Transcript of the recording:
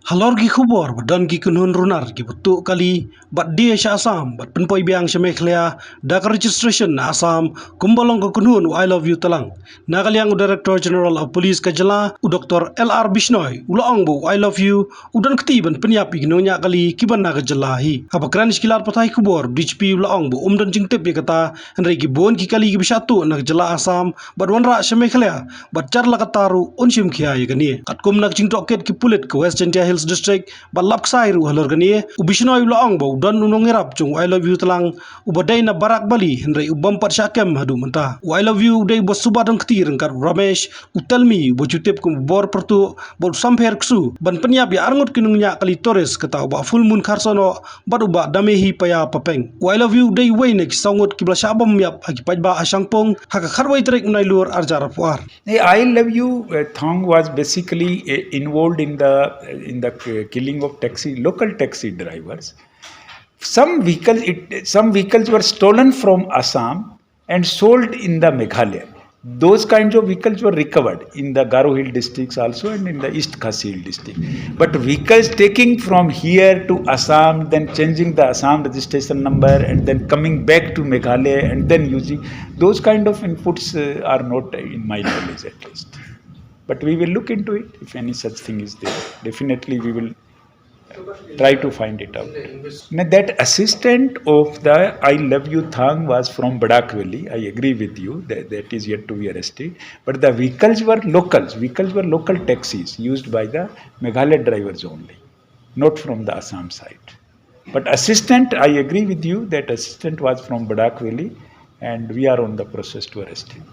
Halor gi khubor badan gi kunhun runar gi butu kali bat dia sha Assam bat penpoi biang sha Meghalaya dak registration na Assam kumbalong ko kunhun I love you talang nagaliang Director General of Police Kajala u Dr. LR Bishnoi ulong bu I love you udan ketiban penyapi ginonya kali kiban na Kajala hi abakran skilar patai khubor DHP ulong bu umdan jingtep ya kata henry gi bon ki kali gi bisatu na Kajala Assam bat wanra sha Meghalaya bat charla kataru unshim khia ya gani katkum nak jingtoket ki pulit ke West India Hills District balap ksairu halor gani ubishnoi ulong bu dan unong irap chung I love you talang ubadai na Barak Valley henry ubam pat syakem hadu menta I love you dai bos subadang ktir kar Ramesh utelmi bojutep kum bor pertu bol samper ksu ban penyap ya arngot kinungnya kali Torres kata uba full moon karsono bat uba damehi paya papeng I love you dai way nek sangot kibla syabam yap hagi pajba asangpong haka kharwai trek nai lur arjar puar I love you thong was basically involved in the killing of local taxi drivers. Some vehicles were stolen from Assam and sold in the Meghalaya. Those kinds of vehicles were recovered in the Kyrwoh Hill districts also and in the East Khasi Hill district. But vehicles taking from here to Assam, then changing the Assam registration number and then coming back to Meghalaya and then using, those kind of inputs are not in my knowledge at least. But we will look into it if any such thing is there. Definitely we will try to find it out. Now, that assistant of the I love you thang was from Barak Valley. I agree with you that is yet to be arrested. But the vehicles were locals. Vehicles were local taxis used by the Meghalaya drivers only, not from the Assam side. But assistant, I agree with you that assistant was from Barak Valley and we are on the process to arrest him.